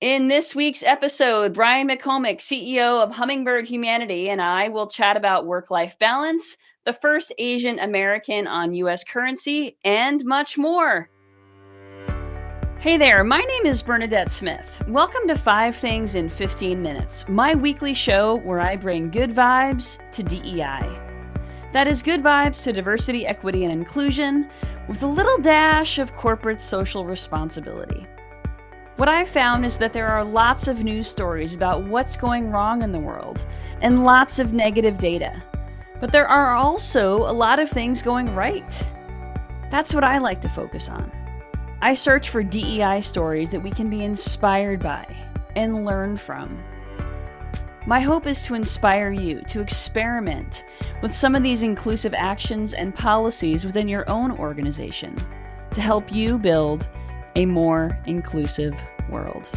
In this week's episode, Brian McCormick, CEO of Hummingbird Humanity, and I will chat about work-life balance, the first Asian American on U.S. currency, and much more. Hey there, my name is Bernadette Smith. Welcome to 5 Things in 15 Minutes, my weekly show where I bring good vibes to DEI. That is good vibes to diversity, equity, and inclusion, with a little dash of corporate social responsibility. What I've found is that there are lots of news stories about what's going wrong in the world, and lots of negative data. But there are also a lot of things going right. That's what I like to focus on. I search for DEI stories that we can be inspired by and learn from. My hope is to inspire you to experiment with some of these inclusive actions and policies within your own organization to help you build a more inclusive world.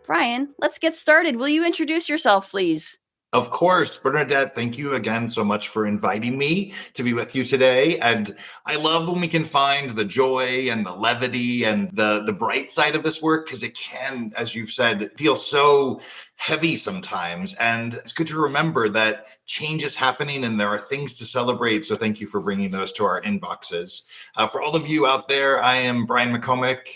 Brian, let's get started. Will you introduce yourself, please? Of course, Bernadette, thank you again so much for inviting me to be with you today. And I love when we can find the joy and the levity and the bright side of this work, because it can, as you've said, feel so heavy sometimes. And it's good to remember that change is happening and there are things to celebrate. So thank you for bringing those to our inboxes. For all of you out there, I am Brian McCormick.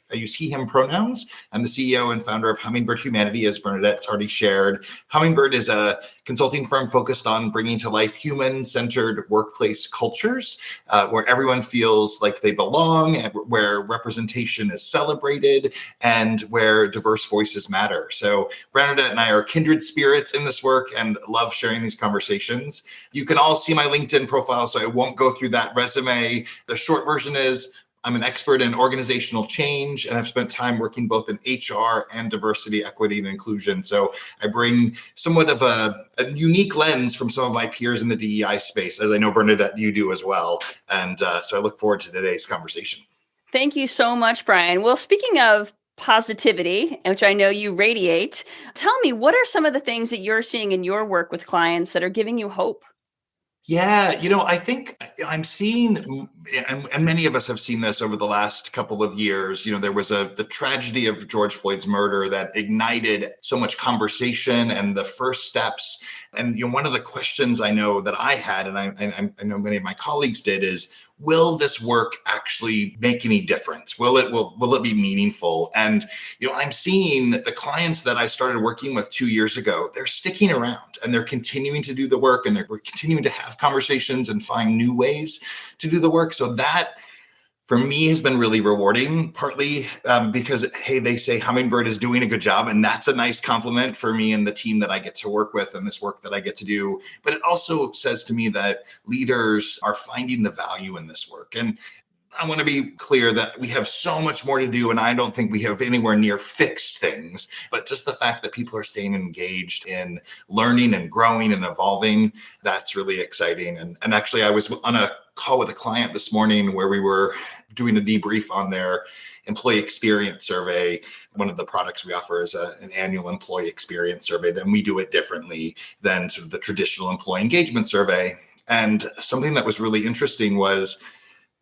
I use he, him pronouns. I'm the CEO and founder of Hummingbird Humanity, as Bernadette's already shared. Hummingbird is a consulting firm focused on bringing to life human-centered workplace cultures where everyone feels like they belong, and where representation is celebrated, and where diverse voices matter. So Bernadette and I are kindred spirits in this work and love sharing these conversations. You can all see my LinkedIn profile, so I won't go through that resume. The short version is I'm an expert in organizational change, and I've spent time working both in HR and diversity, equity, and inclusion. So I bring somewhat of a unique lens from some of my peers in the DEI space, as I know, Bernadette, you do as well. And so I look forward to today's conversation. Thank you so much, Brian. Well, speaking of positivity, which I know you radiate, tell me, what are some of the things that you're seeing in your work with clients that are giving you hope? Yeah, I think I'm seeing, and many of us have seen this over the last couple of years. There was the tragedy of George Floyd's murder that ignited so much conversation and the first steps. And one of the questions I know that I had, and I know many of my colleagues did, is, will this work actually make any difference? Will it be meaningful? And I'm seeing the clients that I started working with 2 years ago, they're sticking around and they're continuing to do the work, and we're continuing to have conversations and find new ways to do the work. So that, for me, has been really rewarding, partly because, hey, they say Hummingbird is doing a good job, and that's a nice compliment for me and the team that I get to work with and this work that I get to do. But it also says to me that leaders are finding the value in this work. And I want to be clear that we have so much more to do, and I don't think we have anywhere near fixed things, but just the fact that people are staying engaged in learning and growing and evolving, that's really exciting. And actually, I was on a call with a client this morning where we were doing a debrief on their employee experience survey. One of the products we offer is an annual employee experience survey. Then we do it differently than sort of the traditional employee engagement survey. And something that was really interesting was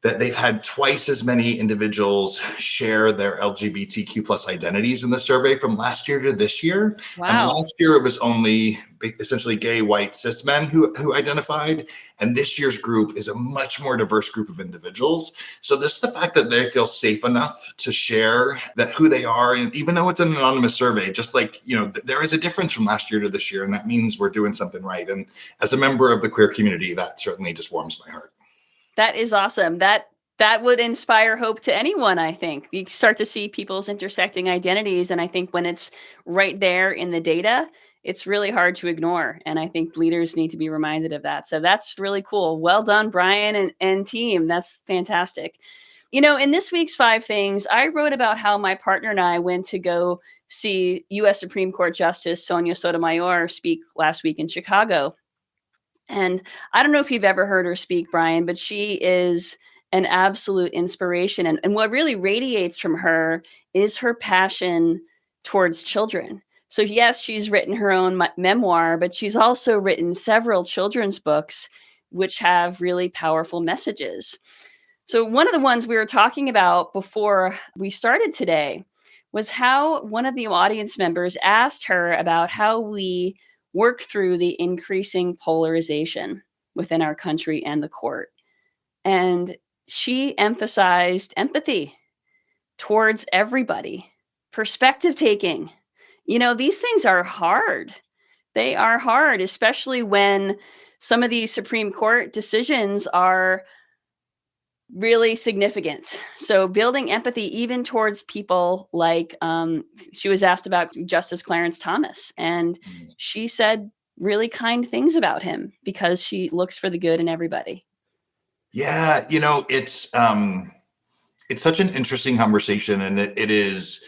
that they've had twice as many individuals share their LGBTQ plus identities in the survey from last year to this year. Wow. And last year it was only essentially gay, white, cis men who identified. And this year's group is a much more diverse group of individuals. So this is the fact that they feel safe enough to share that who they are. And even though it's an anonymous survey, just like, there is a difference from last year to this year. And that means we're doing something right. And as a member of the queer community, that certainly just warms my heart. That is awesome. That would inspire hope to anyone, I think. You start to see people's intersecting identities, and I think when it's right there in the data, it's really hard to ignore. And I think leaders need to be reminded of that. So that's really cool. Well done, Brian and team. That's fantastic. In this week's 5 Things, I wrote about how my partner and I went to go see U.S. Supreme Court Justice Sotomayor speak last week in Chicago. And I don't know if you've ever heard her speak, Brian, but she is an absolute inspiration. And what really radiates from her is her passion towards children. So yes, she's written her own memoir, but she's also written several children's books, which have really powerful messages. So, one of the ones we were talking about before we started today was how one of the audience members asked her about how we work through the increasing polarization within our country and the court. And she emphasized empathy towards everybody, perspective taking. These things are hard. They are hard, especially when some of these Supreme Court decisions are really significant. So building empathy even towards people like she was asked about Justice Clarence Thomas, and Mm. she said really kind things about him because she looks for the good in everybody. Yeah, it's such an interesting conversation, and it's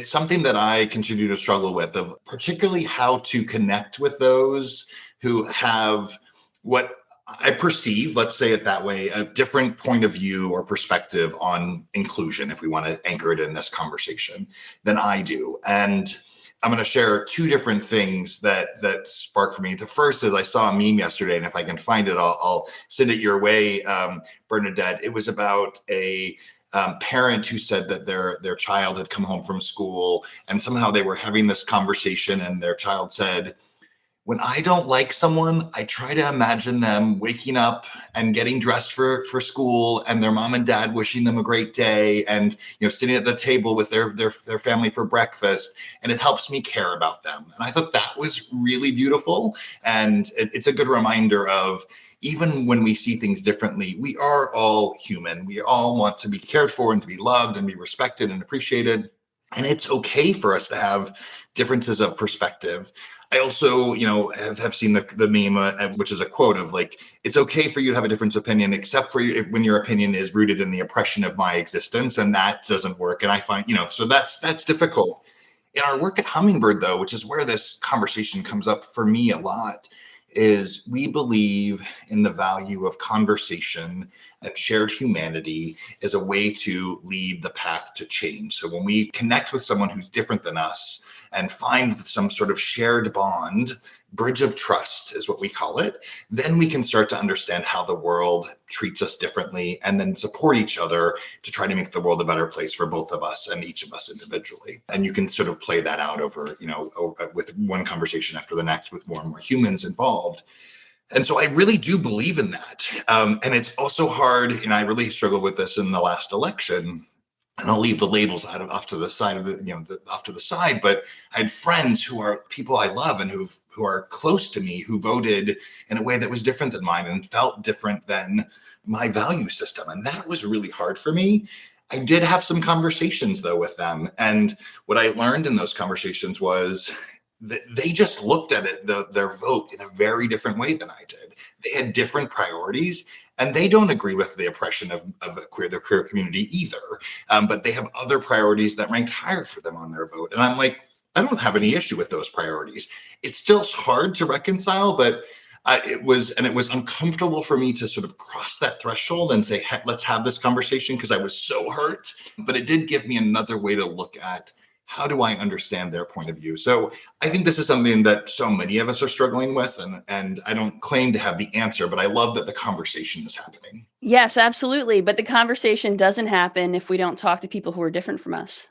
something that I continue to struggle with, of particularly how to connect with those who have what I perceive, let's say it that way, a different point of view or perspective on inclusion, if we want to anchor it in this conversation, than I do. And I'm going to share two different things that spark for me. The first is I saw a meme yesterday, and if I can find it, I'll send it your way, Bernadette. It was about a parent who said that their child had come home from school, and somehow they were having this conversation, and their child said, "When I don't like someone, I try to imagine them waking up and getting dressed for school, and their mom and dad wishing them a great day, and sitting at the table with their family for breakfast, and it helps me care about them." And I thought that was really beautiful, and it's a good reminder of, even when we see things differently, we are all human. We all want to be cared for and to be loved and be respected and appreciated. And it's okay for us to have differences of perspective. I also, have seen the meme, which is a quote of like, "It's okay for you to have a different opinion, except for when your opinion is rooted in the oppression of my existence," and that doesn't work. And I find, so that's difficult. In our work at Hummingbird, though, which is where this conversation comes up for me a lot, is we believe in the value of conversation and shared humanity as a way to lead the path to change. So when we connect with someone who's different than us and find some sort of shared bond, bridge of trust is what we call it, then we can start to understand how the world treats us differently, and then support each other to try to make the world a better place for both of us and each of us individually. And you can sort of play that out over, with one conversation after the next, with more and more humans involved. And so I really do believe in that. And it's also hard, and I really struggled with this in the last election. And I'll leave the labels off to the side of off to the side. But I had friends who are people I love and who are close to me, who voted in a way that was different than mine and felt different than my value system. And that was really hard for me. I did have some conversations though with them. And what I learned in those conversations was that they just looked at their vote in a very different way than I did. They had different priorities, and they don't agree with the oppression of the queer community either. But they have other priorities that ranked higher for them on their vote. And I'm like, I don't have any issue with those priorities. It's still hard to reconcile, but it was uncomfortable for me to sort of cross that threshold and say, hey, let's have this conversation, because I was so hurt. But it did give me another way to look at, how do I understand their point of view? So I think this is something that so many of us are struggling with, and I don't claim to have the answer, but I love that the conversation is happening. Yes, absolutely. But the conversation doesn't happen if we don't talk to people who are different from us.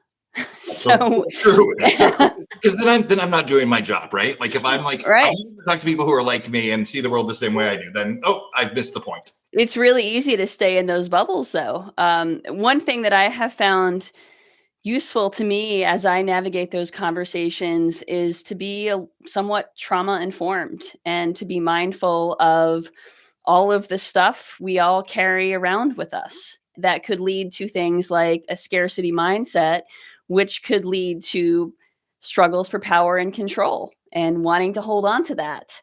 So So, true. Because then I'm not doing my job, right? Like if I'm like, I right. need to talk to people who are like me and see the world the same way I do, then I've missed the point. It's really easy to stay in those bubbles, though. One thing that I have found useful to me as I navigate those conversations is to be somewhat trauma informed and to be mindful of all of the stuff we all carry around with us that could lead to things like a scarcity mindset, which could lead to struggles for power and control and wanting to hold on to that,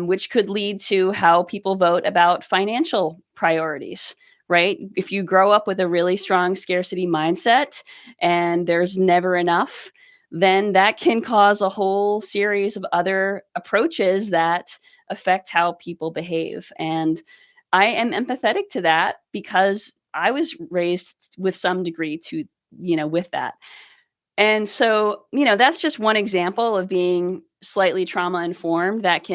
which could lead to how people vote about financial priorities. Right? If you grow up with a really strong scarcity mindset and there's never enough, then that can cause a whole series of other approaches that affect how people behave. And I am empathetic to that because I was raised with some degree to, with that. And so, that's just one example of being slightly trauma informed, that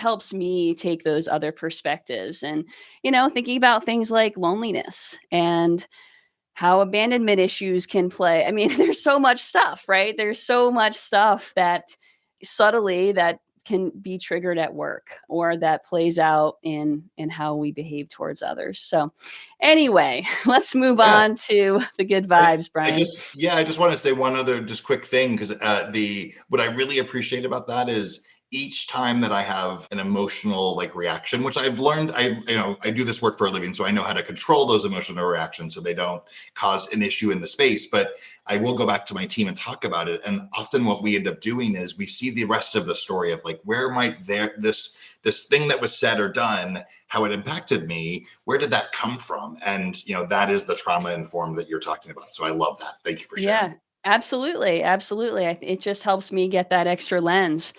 helps me take those other perspectives. And, thinking about things like loneliness and how abandonment issues can play. I mean, there's so much stuff, right? There's so much stuff that subtly that can be triggered at work or that plays out in how we behave towards others. So anyway, let's move Yeah. on to the good I, vibes, Brian. I just want to say one other just quick thing, because the what I really appreciate about that is each time that I have an emotional like reaction, which I've learned, I do this work for a living, so I know how to control those emotional reactions so they don't cause an issue in the space. But I will go back to my team and talk about it. And often what we end up doing is we see the rest of the story of like, where might this thing that was said or done, how it impacted me, where did that come from? And that is the trauma informed that you're talking about. So I love that. Thank you for sharing. Yeah, absolutely. Absolutely. It just helps me get that extra lens.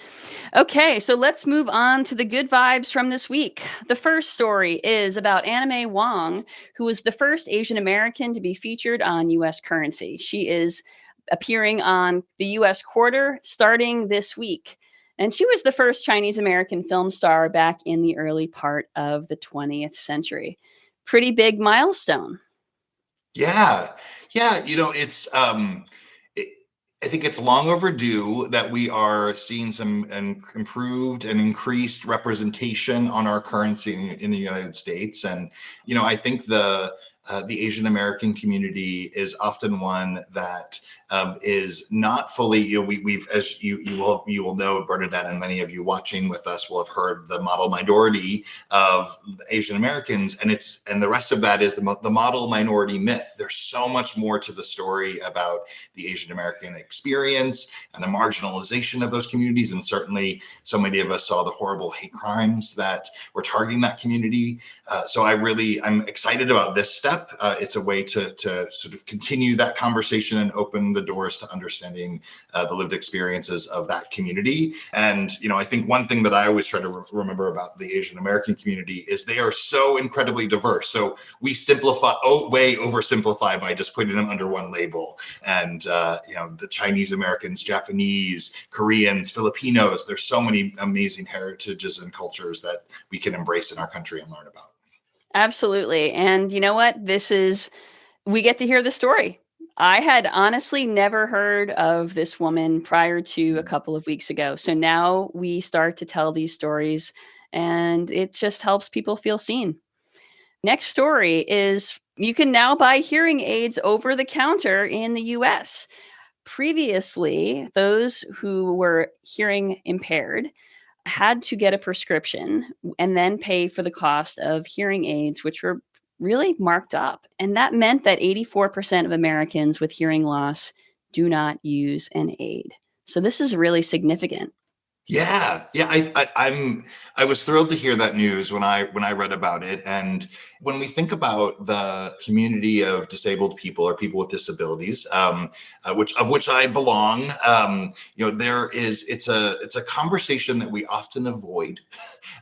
Okay, so let's move on to the good vibes from this week. The first story is about Anime Wong, who was the first Asian American to be featured on US currency. She is appearing on the US quarter starting this week. And she was the first Chinese American film star back in the early part of the 20th century. Pretty big milestone. Yeah. Yeah. It's it, I think it's long overdue that we are seeing some improved and increased representation on our currency in the United States. And I think the Asian American community is often one that is not fully. We've, as you will know, Bernadette, and many of you watching with us will have heard the model minority of Asian Americans, and the rest of that is the model minority myth. There's so much more to the story about the Asian American experience and the marginalization of those communities, and certainly so many of us saw the horrible hate crimes that were targeting that community. So I'm excited about this step. It's a way to sort of continue that conversation and open the doors to understanding the lived experiences of that community. And I think one thing that I always try to remember about the Asian American community is they are so incredibly diverse. So we way oversimplify by just putting them under one label. And the Chinese Americans, Japanese, Koreans, Filipinos, there's so many amazing heritages and cultures that we can embrace in our country and learn about. Absolutely. And you know what? We get to hear the story. I had honestly never heard of this woman prior to a couple of weeks ago. So now we start to tell these stories, and it just helps people feel seen. Next story is you can now buy hearing aids over the counter in the US. Previously, those who were hearing impaired had to get a prescription and then pay for the cost of hearing aids, which were really marked up. And that meant that 84% of Americans with hearing loss do not use an aid. So this is really significant. Yeah. I was thrilled to hear that news when I read about it. And when we think about the community of disabled people or people with disabilities, which I belong, it's a conversation that we often avoid,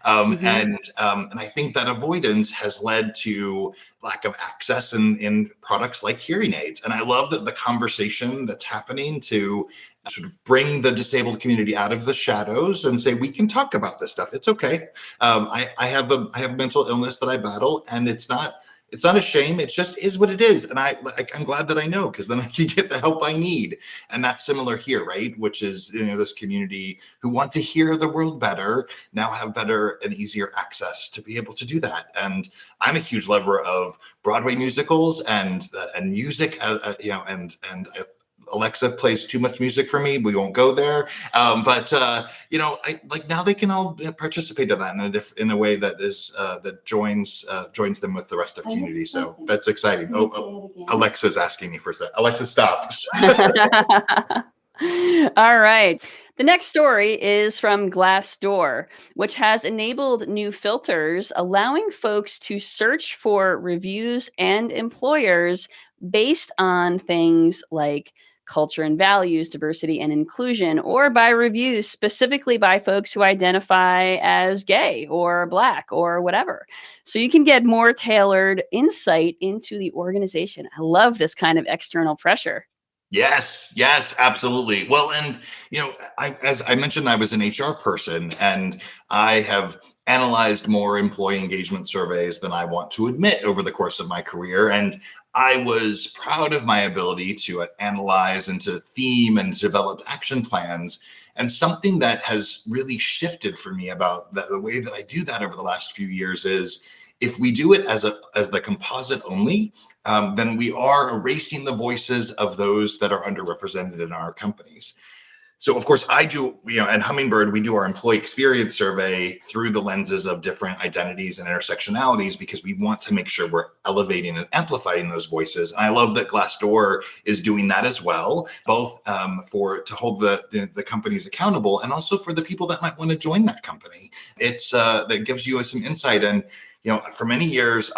and I think that avoidance has led to lack of access in products like hearing aids. And I love that the conversation that's happening to sort of bring the disabled community out of the shadows and say, we can talk about this stuff. It's okay. I have a mental illness that I battle, and it's not a shame. It just is what it is. And I'm glad that I know, because then I can get the help I need. And that's similar here, right? Which is, this community who want to hear the world better now have better and easier access to be able to do that. And I'm a huge lover of Broadway musicals and music, and Alexa plays too much music for me. We won't go there. But I like now they can all participate in that in a way that is that joins them with the rest of the community. So that's exciting. Alexa's asking me for a sec. Alexa, stop. All right. The next story is from Glassdoor, which has enabled new filters allowing folks to search for reviews and employers based on things like culture and values, diversity and inclusion, or by reviews specifically by folks who identify as gay or Black or whatever. So you can get more tailored insight into the organization. I love this kind of external pressure. Yes, yes, absolutely. Well, and as I mentioned, I was an HR person, and I have analyzed more employee engagement surveys than I want to admit over the course of my career. And I was proud of my ability to analyze and to theme and develop action plans. And something that has really shifted for me about the way that I do that over the last few years is if we do it as the composite only, then we are erasing the voices of those that are underrepresented in our companies. So, of course, I do, at Hummingbird, we do our employee experience survey through the lenses of different identities and intersectionalities because we want to make sure we're elevating and amplifying those voices. And I love that Glassdoor is doing that as well, both to hold the companies accountable and also for the people that might want to join that company. It's that gives you some insight. And for many years,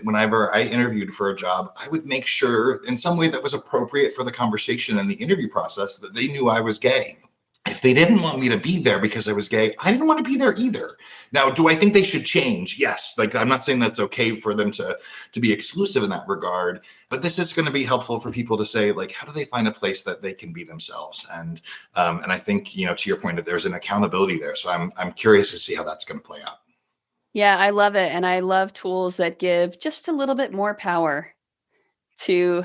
whenever I interviewed for a job, I would make sure in some way that was appropriate for the conversation and the interview process that they knew I was gay. If they didn't want me to be there because I was gay, I didn't want to be there either. Now, do I think they should change? Yes. Like, I'm not saying that's okay for them to be exclusive in that regard, but this is going to be helpful for people to say, like, how do they find a place that they can be themselves? And I think, to your point, that there's an accountability there. So I'm curious to see how that's going to play out. Yeah, I love it. And I love tools that give just a little bit more power to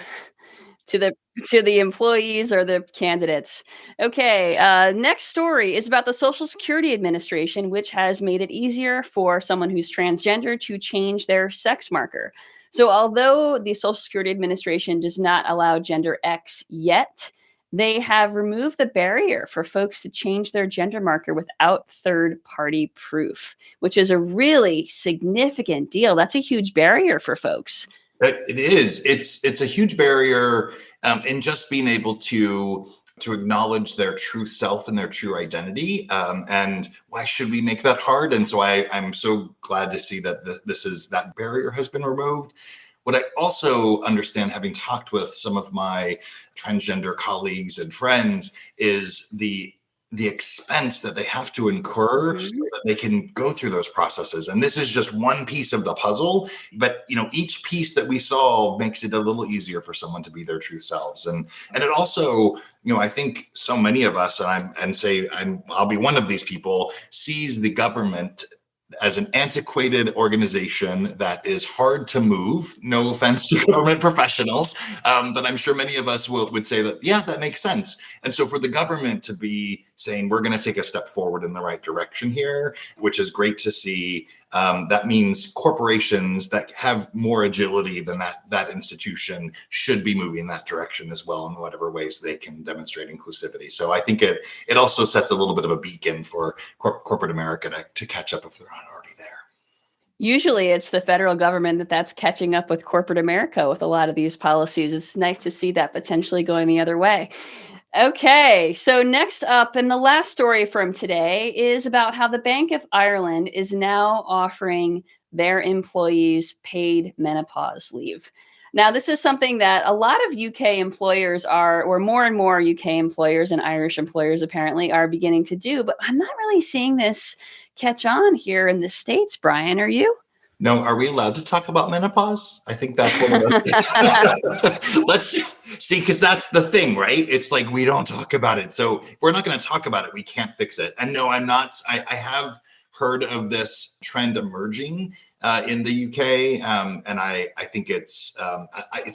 to the to the employees or the candidates. Okay, next story is about the Social Security Administration, which has made it easier for someone who's transgender to change their sex marker. So, although the Social Security Administration does not allow gender X yet, they have removed the barrier for folks to change their gender marker without third party proof, which is a really significant deal. That's a huge barrier for folks. It is. It's a huge barrier in just being able to acknowledge their true self and their true identity. And why should we make that hard? And so I'm so glad to see that that barrier has been removed. What I also understand, having talked with some of my transgender colleagues and friends, is the expense that they have to incur so that they can go through those processes. And this is just one piece of the puzzle, but each piece that we solve makes it a little easier for someone to be their true selves. And it also, I think so many of us, I'll be one of these people, sees the government as an antiquated organization that is hard to move. No offense to government professionals, but I'm sure many of us would say that, yeah, that makes sense. And so for the government to be saying, we're going to take a step forward in the right direction here, which is great to see. That means corporations that have more agility than that institution should be moving that direction as well in whatever ways they can demonstrate inclusivity. So I think it also sets a little bit of a beacon for corporate America to catch up if they're not already there. Usually it's the federal government that's catching up with corporate America with a lot of these policies. It's nice to see that potentially going the other way. Okay, so next up, and the last story from today is about how the Bank of Ireland is now offering their employees paid menopause leave. Now, this is something that a lot of UK employers or more and more UK employers and Irish employers apparently are beginning to do, but I'm not really seeing this catch on here in the States, Brian. Are you? No, are we allowed to talk about menopause? I think that's one of the. Let's see, because that's the thing, right? It's like we don't talk about it. So if we're not going to talk about it, we can't fix it. And no, I'm not. I have heard of this trend emerging in the UK, and I think it's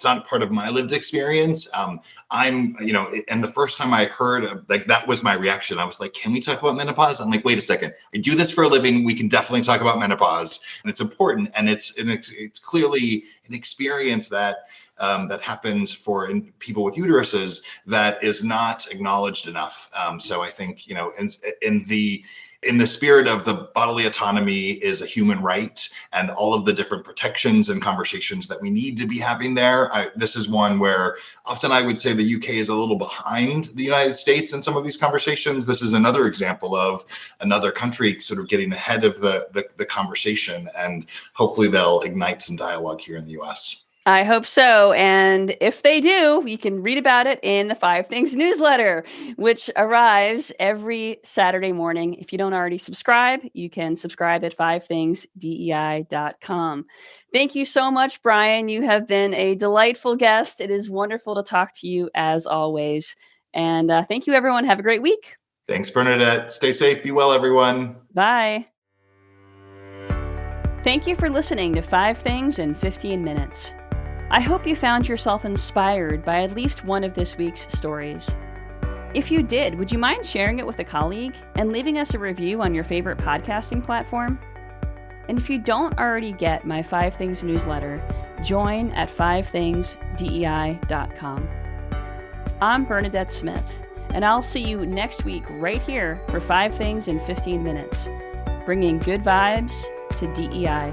not part of my lived experience. And the first time I heard that was my reaction. I was like, "Can we talk about menopause?" I'm like, "Wait a second! I do this for a living. We can definitely talk about menopause, and it's important, and it's clearly an experience that." That happens for people with uteruses that is not acknowledged enough. So I think in the spirit of the bodily autonomy is a human right, and all of the different protections and conversations that we need to be having there. This is one where often I would say the UK is a little behind the United States in some of these conversations. This is another example of another country sort of getting ahead of the conversation, and hopefully they'll ignite some dialogue here in the US. I hope so. And if they do, you can read about it in the 5 Things newsletter, which arrives every Saturday morning. If you don't already subscribe, you can subscribe at 5thingsdei.com. Thank you so much, Brian. You have been a delightful guest. It is wonderful to talk to you as always. And thank you, everyone. Have a great week. Thanks, Bernadette. Stay safe. Be well, everyone. Bye. Thank you for listening to 5 Things in 15 Minutes. I hope you found yourself inspired by at least one of this week's stories. If you did, would you mind sharing it with a colleague and leaving us a review on your favorite podcasting platform? And if you don't already get my 5 Things newsletter, join at 5thingsdei.com. I'm Bernadette Smith, and I'll see you next week right here for 5 Things in 15 Minutes, bringing good vibes to DEI.